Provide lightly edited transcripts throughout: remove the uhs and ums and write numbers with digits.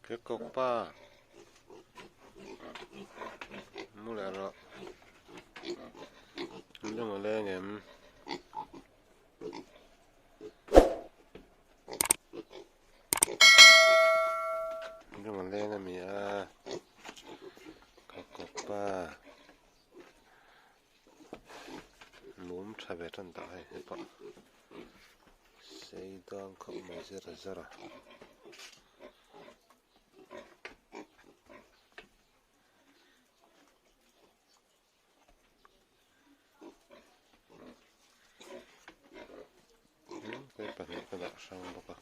cái cốc ba mua lại rồi nhưng mà lên em nhưng mà lên là mía cái cốc ba 몸 차별한다 해봐 세이던 컵 마저라 cái bản này cái đạo sang bọc à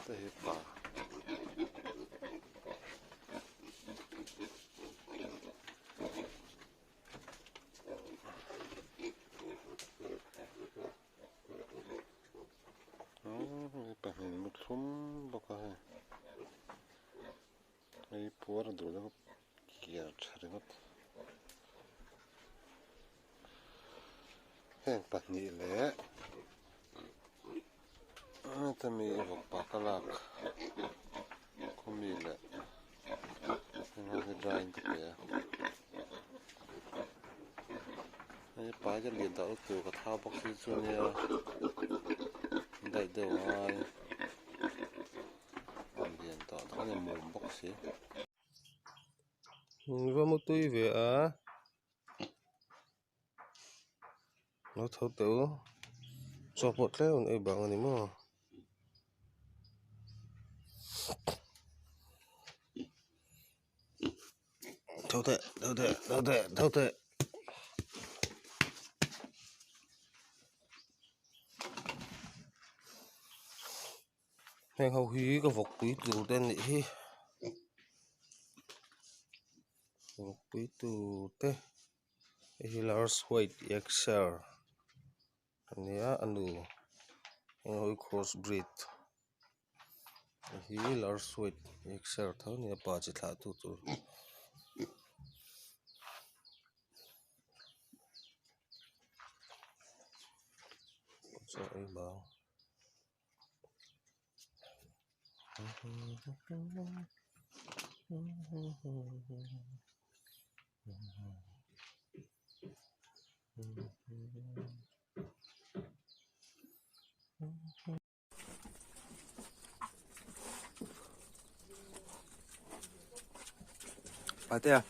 đây bà cái bản này một súng bọc à cái búa là đủ nó kia chả được cái bản này lẽ ta mi bọc bạc lạc không mi lẽ nó cái dry into kìa cái bài cho liền tạo từ cái thao bọc xí cho nha đại đều ai liền tạo cái này mồm bọc xí vamos tui về à nó thấu tử cho một leo này bằng anh mà thấu tệ hàng hậu hí có vọc quý tù tên này vọc quý tù tê large white XL anh á anh đủ hàng hậu crossbreed hi large white XL thấu này bà chỉ thả tụ tụ cho ấy bảo à thế à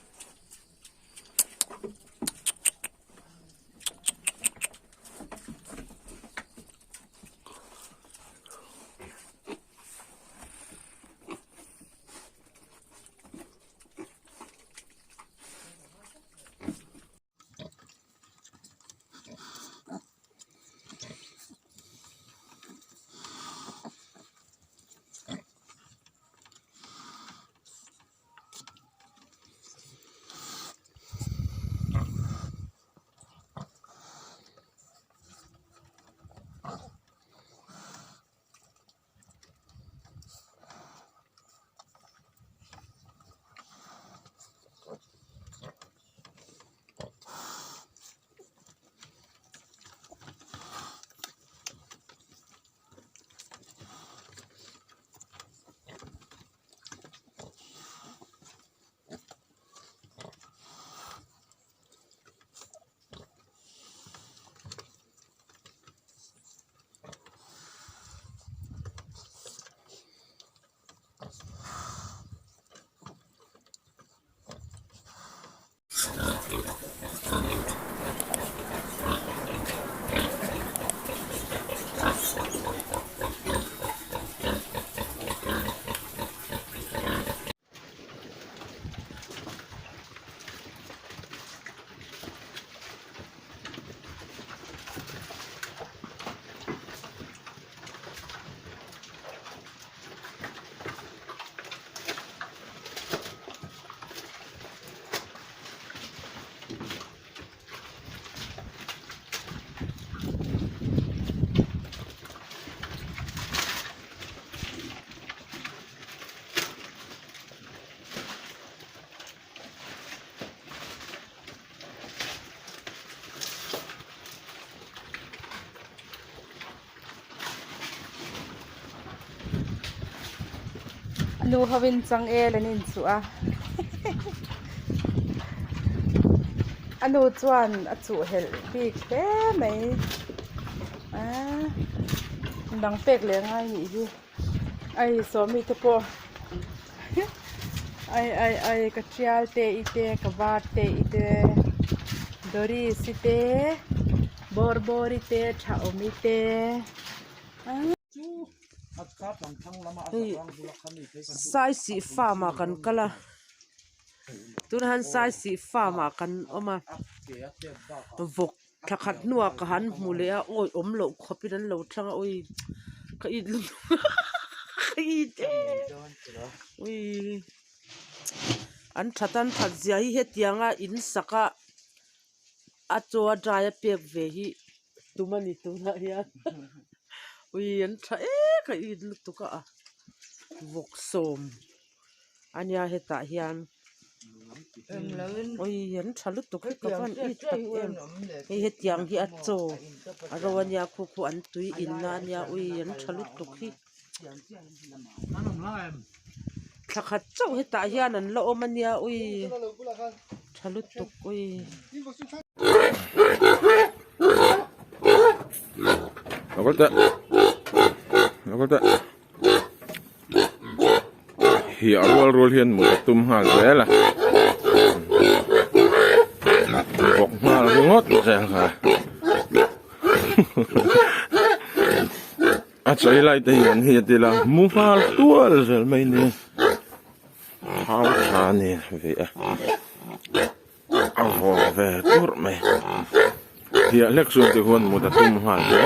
nu hawin chang e lanin chu a anu chuan a chu hel bik te mai a dang pek le ngai ni hi ai so mi te po ai ka trial te ite ka bat te ite dori site borbori te tha omi te sai si farma kan kala tun han sai si farma kan oma vok thakhat nuwa ka han mule a oi om lo khopi dan lo thanga oi ka i lu ka i te oi an thatan that zia hi hetianga in saka a chowa daya pek ve hi tumani tuna hian ui an tha e ka i lu tuka a vok som ania heta hian ui an tha lu tuk ka van i tak em hi hetiang hi a cho a rawanya khu khu an tui in na ania ui an tha lu tuk hi thakhat chau heta hian an lo omania ui tha lu tuk ui Nakolta hi arwal hian mu tum hal vela bok mal ngot zel kha a chai lai te yan hi te la mu fal tual zel mai ni hau kha ni ve a ho ve tur mai hi leksun te hon mu tum hal ve